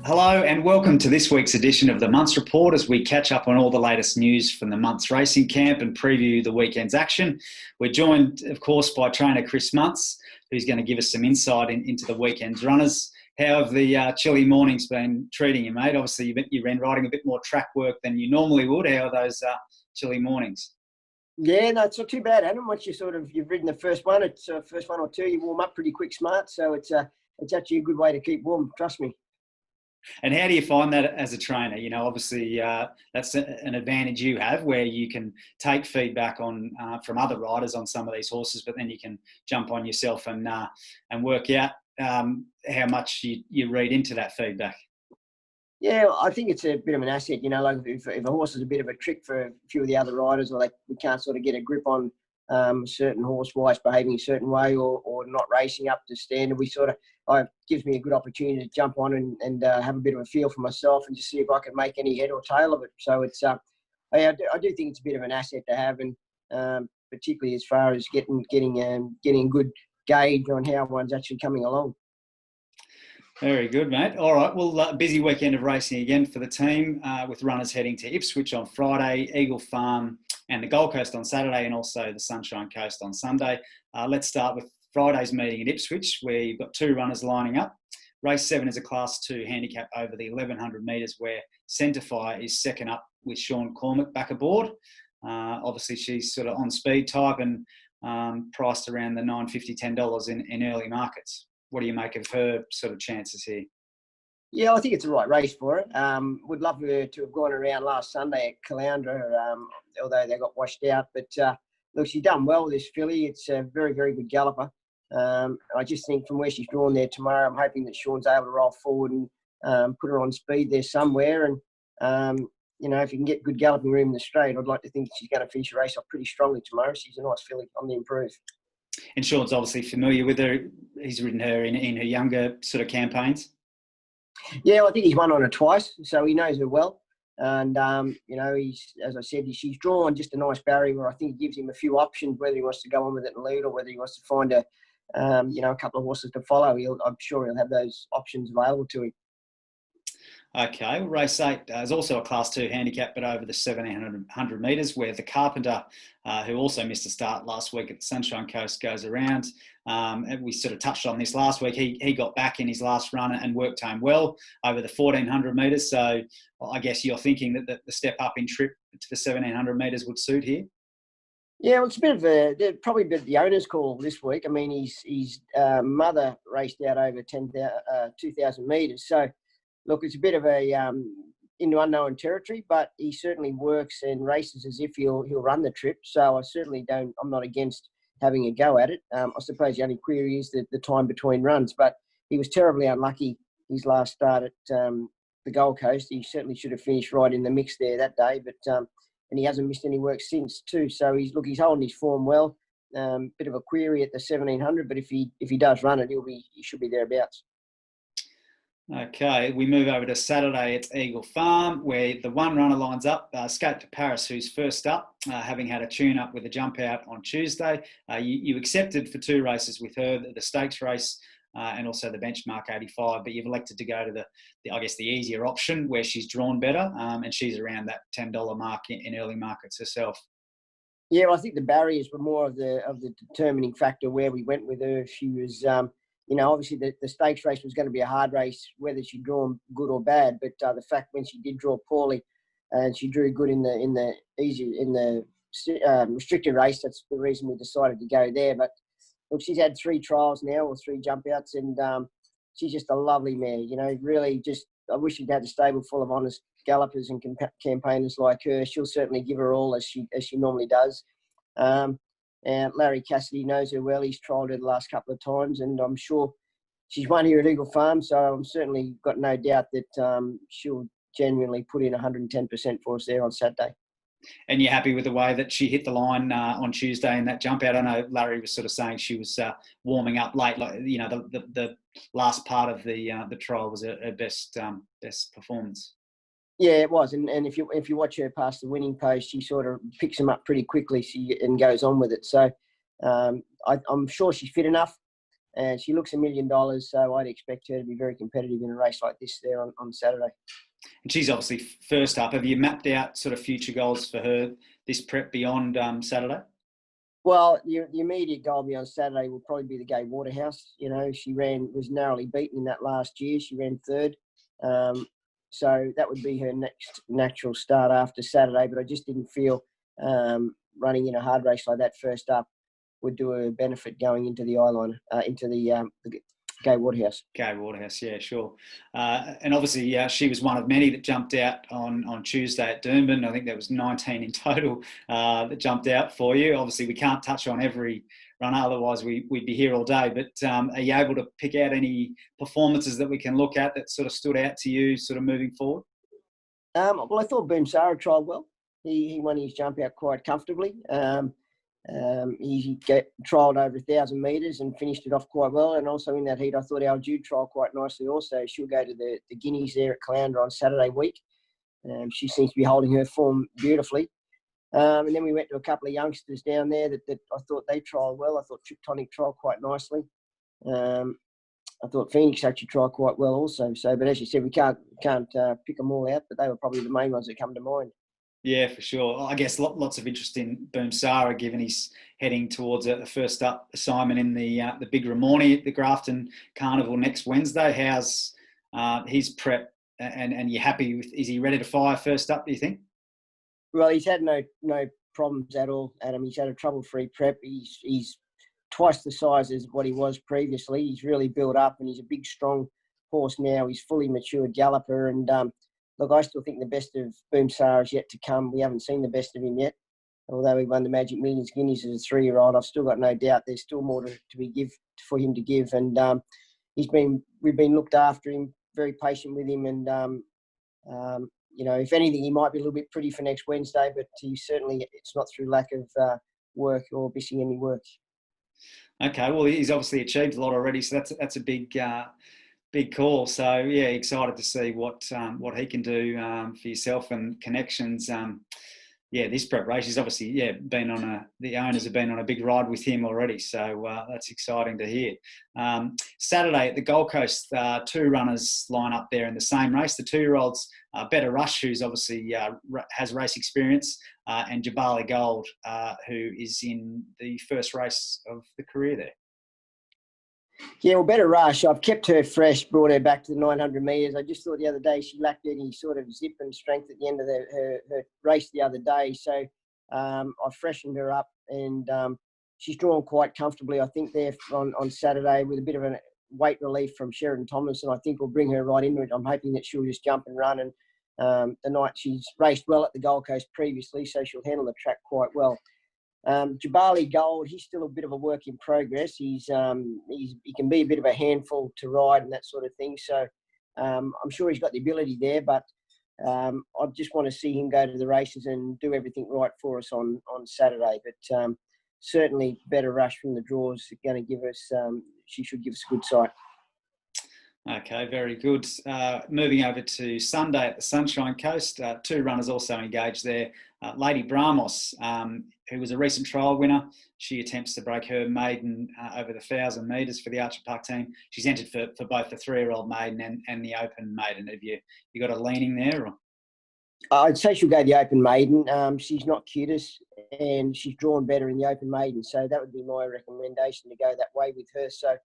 Hello and welcome to this week's edition of the Munce Report as we catch up on all the latest news from the Munce racing camp and preview the weekend's action. We're joined, of course, by trainer Chris Munce, who's going to give us some insight into the weekend's runners. How have the chilly mornings been treating you, mate? Obviously, you've been riding a bit more track work than you normally would. How are those chilly mornings? Yeah, no, it's not too bad, Adam. Once you've ridden the first one, first one or two, you warm up pretty quick, smart. So it's actually a good way to keep warm. Trust me. And how do you find that as a trainer? You know, obviously that's an advantage you have where you can take feedback on from other riders on some of these horses, but then you can jump on yourself and work out how much you read into that feedback. Yeah, I think it's a bit of an asset. You know, like if a horse is a bit of a trick for a few of the other riders, or we can't sort of get a grip on a certain horse, why it's behaving a certain way or not racing up to standard, it gives me a good opportunity to jump on and have a bit of a feel for myself and just see if I can make any head or tail of it. So it's I do think it's a bit of an asset to have, and particularly as far as getting a good gauge on how one's actually coming along. Very good, mate. All right, well, busy weekend of racing again for the team with runners heading to Ipswich on Friday, Eagle Farm and the Gold Coast on Saturday, and also the Sunshine Coast on Sunday. Let's start with Friday's meeting at Ipswich, where you've got two runners lining up. Race 7 is a Class 2 handicap over the 1,100 metres, where CENTREFIRE is second up with Sean Cormack back aboard. Obviously, she's sort of on speed type and priced around the $9.50, $10 in early markets. What do you make of her sort of chances here? Yeah, I think it's the right race for it. Would love her to have gone around last Sunday at Caloundra, although they got washed out. But look, she's done well with this filly. It's a very, very good galloper. I just think from where she's drawn there tomorrow, I'm hoping that Sean's able to roll forward and put her on speed there somewhere. And, you know, if you can get good galloping room in the straight, I'd like to think she's going to finish the race off pretty strongly tomorrow. She's a nice filly on the improve. And Sean's obviously familiar with her. He's ridden her in her younger sort of campaigns. Yeah, I think he's won on her twice, so he knows her well. And, you know, as I said, she's drawn just a nice barrier where I think it gives him a few options, whether he wants to go on with it and lead or whether he wants to find a couple of horses to follow. I'm sure he'll have those options available to him. Okay, well, race 8 is also a Class 2 handicap, but over the 1,700 metres, where the Carpenter, who also missed a start last week at the Sunshine Coast, goes around. And we sort of touched on this last week. He got back in his last run and worked home well over the 1,400 metres. So I guess you're thinking that the step up in trip to the 1,700 metres would suit here? Yeah, well, it's a bit of probably a bit of the owner's call this week. I mean, his mother raced out over 2,000 metres. So, look, it's a bit of into unknown territory, but he certainly works and races as if he'll run the trip. So I'm not against having a go at it. I suppose the only query is the time between runs, but he was terribly unlucky his last start at the Gold Coast. He certainly should have finished right in the mix there that day, but and he hasn't missed any work since too. So he's holding his form well. Bit of a query at the 1,700, but if he does run it, he should be thereabouts. Okay, we move over to Saturday at Eagle Farm, where the one runner lines up, Skate to Paris, who's first up, having had a tune-up with a jump out on Tuesday. You accepted for 2 races with her, the stakes race and also the benchmark 85, but you've elected to go to the easier option where she's drawn better, and she's around that $10 mark in early markets herself. Yeah, well, I think the barriers were more of the determining factor where we went with her. She was... you know, obviously the stakes race was going to be a hard race, whether she drew good or bad. But the fact when she did draw poorly, and she drew good in the restricted race, that's the reason we decided to go there. But look, she's had 3 trials now, or 3 jump outs, and she's just a lovely mare. You know, really, just I wish she'd had a stable full of honest gallopers and campaigners like her. She'll certainly give her all as she normally does. And Larry Cassidy knows her well. He's trialled her the last couple of times, and I'm sure she's won here at Eagle Farm. So I'm certainly got no doubt that she'll genuinely put in 110% for us there on Saturday. And you're happy with the way that she hit the line on Tuesday in that jump out? I know Larry was sort of saying she was warming up late. Like, you know, the last part of the trial was her best performance. Yeah, it was, and if you watch her past the winning post, she sort of picks them up pretty quickly and goes on with it. So I'm sure she's fit enough. and she looks $1 million. So I'd expect her to be very competitive in a race like this there on Saturday. And she's obviously first up. Have you mapped out sort of future goals for her this prep beyond Saturday? Well, the immediate goal beyond Saturday will probably be the Gay Waterhouse. You know, she was narrowly beaten in that last year. She ran third. So that would be her next natural start after Saturday. But I just didn't feel running in a hard race like that first up would do a benefit going into the eyeliner, into the Gay Waterhouse. Gay Waterhouse, yeah, sure. And obviously, she was one of many that jumped out on Tuesday at Doomben. I think there was 19 in total that jumped out for you. Obviously, we can't touch on every runner, otherwise we'd be here all day. But are you able to pick out any performances that we can look at that sort of stood out to you sort of moving forward? Well, I thought BOOMSARA trialled well. He won his jump out quite comfortably. He trialled over 1,000 metres and finished it off quite well. And also in that heat, I thought our JOOD trialled quite nicely also. She'll go to the Guineas there at Caloundra on Saturday week. She seems to be holding her form beautifully. And then we went to a couple of youngsters down there that I thought they trialled well. I thought Triptonic trialled quite nicely. I thought Phoenix actually trialled quite well also. So, but as you said, we can't pick them all out, but they were probably the main ones that come to mind. Yeah, for sure. I guess lots of interest in BOOMSARA, given he's heading towards a first up assignment in the Big Ramornie at the Grafton Carnival next Wednesday. How's his prep? And you happy with? Is he ready to fire first up, do you think? Well, he's had no problems at all, Adam. He's had a trouble-free prep. He's twice the size as what he was previously. He's really built up, and he's a big, strong horse now. He's fully matured galloper, and look, I still think the best of BOOMSARA is yet to come. We haven't seen the best of him yet. Although he won the Magic Millions Guineas as a 3-year-old, I've still got no doubt there's still more for him to give. And we've been looked after him, very patient with him, and you know, if anything, he might be a little bit pretty for next Wednesday, but it's not through lack of work or missing any work. Okay, well, he's obviously achieved a lot already, so that's a big call. So yeah, excited to see what he can do for yourself and connections. This preparation is obviously the owners have been on a big ride with him already, so that's exciting to hear. Saturday at the Gold Coast, 2 runners line up there in the same race. The 2-year-olds, Better Rush, who's obviously has race experience, and Jabali Gold, who is in the first race of the career there. Yeah, well, Better Rush, I've kept her fresh, brought her back to the 900 metres. I just thought the other day she lacked any sort of zip and strength at the end of her race the other day. So I've freshened her up, and she's drawn quite comfortably, I think, there on Saturday with a bit of a weight relief from Sheridan Tomlinson. I think will bring her right into it. I'm hoping that she'll just jump and run. And the night she's raced well at the Gold Coast previously, so she'll handle the track quite well. Jabali Gold, he's still a bit of a work in progress. He can be a bit of a handful to ride and that sort of thing. So I'm sure he's got the ability there, but I just want to see him go to the races and do everything right for us on Saturday. But certainly Better Rush from the draws is going to give us, she should give us a good sight. Okay, very good. Moving over to Sunday at the Sunshine Coast, 2 runners also engaged there. Lady BRAHMOS, who was a recent trial winner. She attempts to break her maiden over the 1,000 metres for the Archer Park team. She's entered for both the 3-year-old maiden and the open maiden. Have you got a leaning there? Or? I'd say she'll go the open maiden. She's not cutest, and she's drawn better in the open maiden. So that would be my recommendation, to go that way with her. So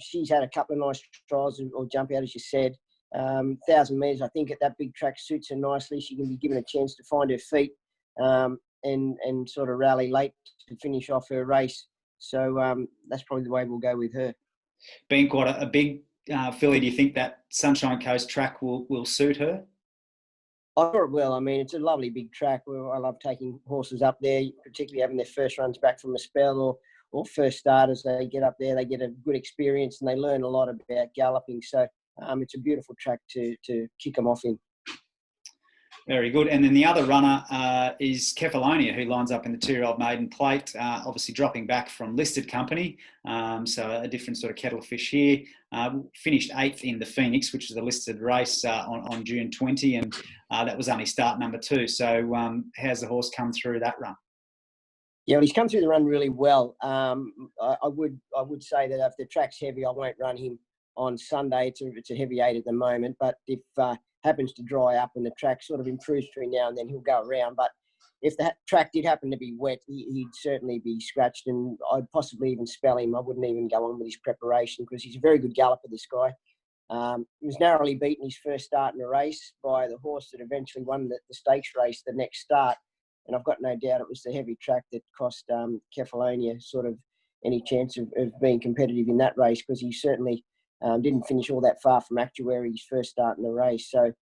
she's had a couple of nice trials or jump out, as you said. 1,000 metres, I think, at that big track suits her nicely. She can be given a chance to find her feet and sort of rally late to finish off her race. So that's probably the way we'll go with her. Being quite a big filly, do you think that Sunshine Coast track will suit her? I thought it will. I mean, it's a lovely big track. I love taking horses up there, particularly having their first runs back from a spell or first starters. They get up there, they get a good experience, and they learn a lot about galloping. So it's a beautiful track to kick them off in. Very good. And then the other runner is KEFALONIA, who lines up in the 2-year-old maiden plate, obviously dropping back from listed company. So a different sort of kettle of fish here. Finished 8th in the Phoenix, which is a listed race on June 20, and that was only start number 2. So how's the horse come through that run? Yeah, well, he's come through the run really well. I would say that if the track's heavy, I won't run him on Sunday. It's a heavy 8 at the moment, but if happens to dry up and the track sort of improves between now and then, he'll go around. But if the track did happen to be wet, he'd certainly be scratched, and I'd possibly even spell him. I wouldn't even go on with his preparation because he's a very good galloper, this guy. He was narrowly beaten his first start in a race by the horse that eventually won the stakes race the next start. And I've got no doubt it was the heavy track that cost KEFALONIA sort of any chance of being competitive in that race, because he certainly didn't finish all that far from actuary his first start in the race. So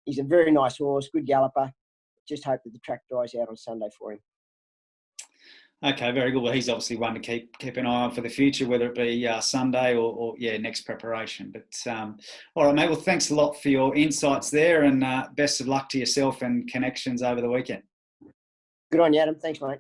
he's a very nice horse, good galloper. Just hope that the track dries out on Sunday for him. Okay, very good. Well, he's obviously one to keep an eye on for the future, whether it be Sunday or next preparation. But all right, mate. Well, thanks a lot for your insights there, and best of luck to yourself and connections over the weekend. Good on you, Adam. Thanks, mate.